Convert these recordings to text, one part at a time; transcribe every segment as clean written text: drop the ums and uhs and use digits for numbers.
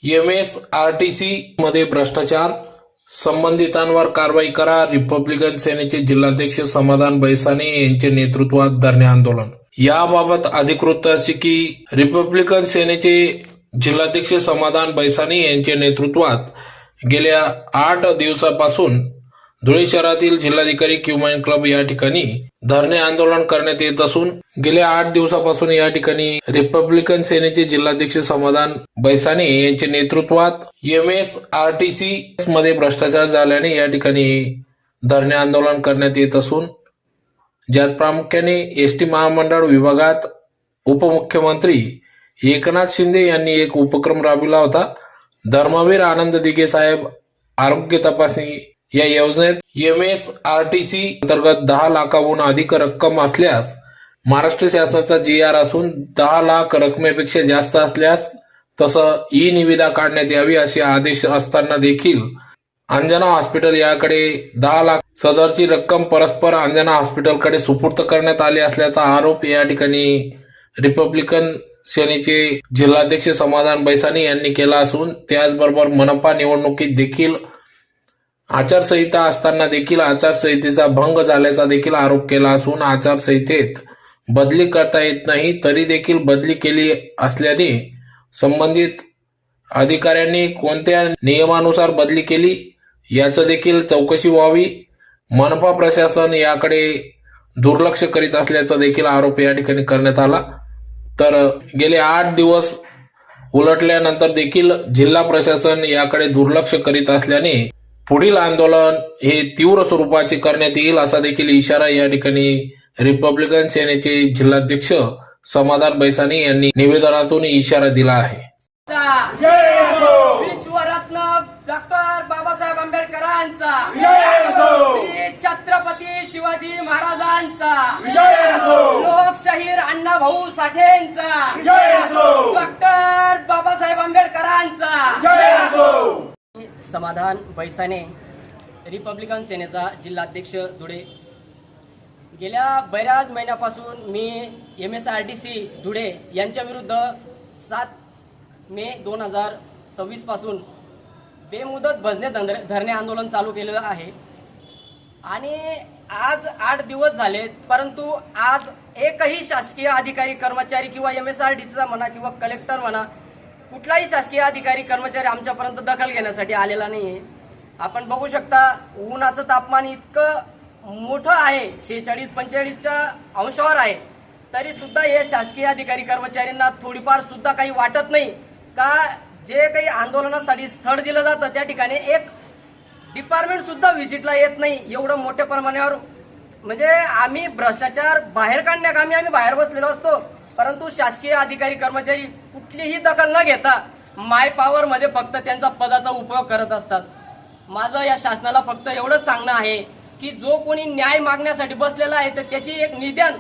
MSRTC मध्ये भ्रष्टाचार, संबंधितांवर कारवाई करा. रिपब्लिकन सेनेचे जिल्हाध्यक्ष समाधान बैसाणे यांच्या नेतृत्वात धरणे आंदोलन. याबाबत अधिकृत अशी की रिपब्लिकन सेनेचे जिल्हाध्यक्ष समाधान बैसाणे यांच्या नेतृत्वात गेल्या 8 दिवसापासून धुळे शहरातील जिल्हाधिकारी क्युमाइन क्लब या ठिकाणी धरणे आंदोलन करण्यात येत असून गेल्या 8 दिवसापासून या ठिकाणी रिपब्लिकन सेनेचे जिल्हाध्यक्ष समाधान बैसाणे यांच्या नेतृत्वात MSRTC मध्ये भ्रष्टाचार झाल्याने या ठिकाणी धरणे आंदोलन करण्यात येत असून ज्यात प्रामुख्याने एसटी महामंडळ विभागात उपमुख्यमंत्री एकनाथ शिंदे यांनी एक उपक्रम राबविला होता. धर्मवीर आनंद दिघे साहेब आरोग्य तपासणी या योजनेत MSRTC अंतर्गत 10 लाखाहून अधिक रक्कम असल्यास महाराष्ट्र शासनाचा GR असून 10 लाख रकमेपेक्षा जास्त असल्यास तसं ई निविदा काढण्यात यावी असे आदेश असताना देखील अंजना हॉस्पिटल याकडे 10 लाख सदरची रक्कम परस्पर अंजना हॉस्पिटलकडे सुपूर्द करण्यात आली असल्याचा आरोप या ठिकाणी रिपब्लिकन सेनेचे जिल्हाध्यक्ष समाधान बैसाणे यांनी केला असून त्याचबरोबर मनपा निवडणुकीत देखील आचारसंहिता असताना देखील आचारसंहितेचा भंग झाल्याचा देखील आरोप केला असून आचारसंहितेत बदली करता येत नाही तरी देखील बदली केली असल्याने संबंधित अधिकाऱ्यांनी कोणत्या नियमानुसार बदली केली याचं देखील चौकशी व्हावी. मनपा प्रशासन याकडे दुर्लक्ष करीत असल्याचा देखील आरोप या ठिकाणी करण्यात आला. तर गेले 8 दिवस उलटल्यानंतर देखील जिल्हा प्रशासन याकडे दुर्लक्ष करीत असल्याने पुढील आंदोलन हे तीव्र स्वरूपाचे करण्यात येईल असा देखील इशारा या ठिकाणी रिपब्लिकन सेनेचे जिल्हाध्यक्ष समाधान बैसाणे यांनी निवेदनातून इशारा दिला आहे. विश्वरत्न डॉक्टर बाबासाहेब आंबेडकरांचा, छत्रपती शिवाजी महाराजांचा, लोकशाहीर अण्णाभाऊ साठेंचा, डॉक्टर बाबासाहेब आंबेडकरांचा. समाधान बैसाणे, रिपब्लिकन सेनेचा जिल्हाध्यक्ष धुळे. गेल्या बऱ्याच महिन्यापासून मी MSRTC धुळे यांच्या विरुद्ध 7 मे 2026 पासून बेमुदत भजने धरणे आंदोलन चालू केलेलं आहे आणि आज 8 दिवस झाले, परंतु आज एकही शासकीय अधिकारी कर्मचारी किंवा MSRTCचा म्हणा किंवा कलेक्टर म्हणा कुठलाही शासकीय अधिकारी कर्मचारी आमच्यापर्यंत दखल घेण्यासाठी आलेला नाहीये. आपण बघू शकता उन्हाचं तापमान इतकं मोठं आहे, 46-45च्या अंशावर आहे, तरी सुद्धा हे शासकीय अधिकारी कर्मचाऱ्यांना थोडीफार सुद्धा काही वाटत नाही का जे काही आंदोलनासाठी स्थळ दिलं जातं त्या ठिकाणी एक डिपार्टमेंट सुद्धा व्हिजिटला येत नाही. एवढं मोठ्या प्रमाणावर म्हणजे आम्ही भ्रष्टाचार बाहेर काढण्याकामी आम्ही बाहेर बसलेलो असतो, परंतु शासकीय अधिकारी कर्मचारी कुठलीही दखल न घेता माय पॉवर मध्ये फक्त त्यांचा पदाचा उपयोग करत असतात. माझं या शासनाला फक्त एवढंच सांगणं आहे की जो कोणी न्याय मागण्यासाठी बसलेला आहे तर त्याची एक निदान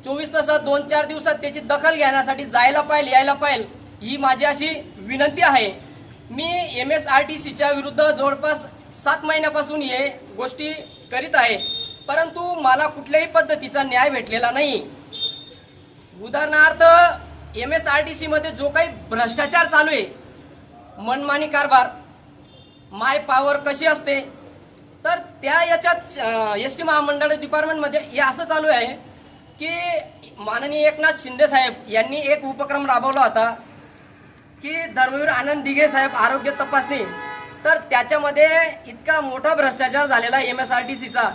24 तासात 2-4 दिवसात त्याची दखल घेण्यासाठी जायला पाहिजे, यायला पाहिजे, ही माझी अशी विनंती आहे. मी MSRTCच्या विरुद्ध जवळपास 7 महिन्यापासून हे गोष्टी करीत आहे, परंतु मला कुठल्याही पद्धतीचा न्याय भेटलेला नाही. उदाहरणार्थ MSRTC मध्ये जो काही भ्रष्टाचार चालू आहे, मनमानी कारभार, माय पॉवर कशी असते, तर त्या याच्यात एसटी महामंडळ डिपार्टमेंटमध्ये हे असं चालू आहे की माननीय एकनाथ शिंदे साहेब यांनी एक उपक्रम राबवला होता की धर्मवीर आनंद दिघे साहेब आरोग्य तपासणी. तर त्याच्यामध्ये इतका मोठा भ्रष्टाचार झालेला MSRTCचा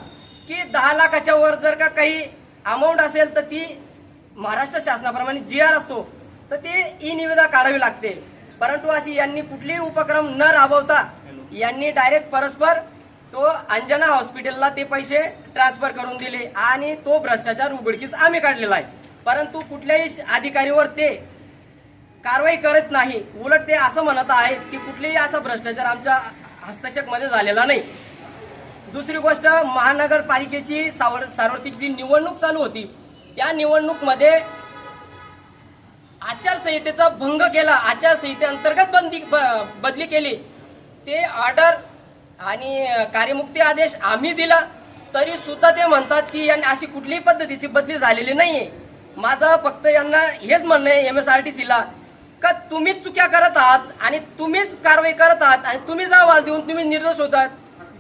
की 10 लाखाच्या वर जर का काही अमाऊंट असेल तर ती महाराष्ट्र शासनाप्रमाणे GR असतो तर ती ई निविदा काढावी लागते. परंतु अशी यांनी कुठलीही उपक्रम न राबवता यांनी डायरेक्ट परस्पर तो अंजना हॉस्पिटलला ते पैसे ट्रान्सफर करून दिले आणि तो भ्रष्टाचार उघडकीस आम्ही काढलेला आहे. परंतु कुठल्याही अधिकारीवर ते कारवाई करत नाही, उलट ते असं म्हणत आहेत की कुठलेही असा भ्रष्टाचार आमच्या हस्तक्षेपमध्ये झालेला नाही. दुसरी गोष्ट, महानगरपालिकेची सार्वत्रिक जी निवडणूक चालू होती त्या निवडणूकमध्ये आचारसंहितेचा भंग केला, आचारसंहितेअंतर्गत बदली केली, ते ऑर्डर आणि कार्यमुक्ती आदेश आम्ही दिला तरी सुद्धा ते म्हणतात की अशी कुठलीही पद्धतीची बदली झालेली नाहीये. माझं फक्त यांना हेच म्हणणं आहे MSRTCला का तुम्हीच चुक्या करत आहात आणि तुम्हीच कारवाई करत आहात आणि तुम्हीच अहवाल देऊन तुम्ही निर्दोष होतात.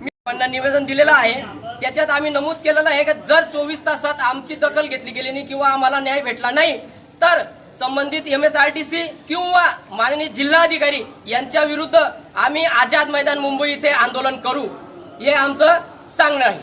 मी त्यांना निवेदन दिलेलं आहे, त्याच्यात आम्ही नमूद केलेलं आहे की जर 24 तासात आमची दखल घेतली गेली नाही किंवा आम्हाला न्याय भेटला नाही तर संबंधित MSRTC किंवा माननीय जिल्हाधिकारी यांच्या विरुद्ध आम्ही आझाद मैदान मुंबई इथे आंदोलन करू, हे आमचं सांगणं आहे.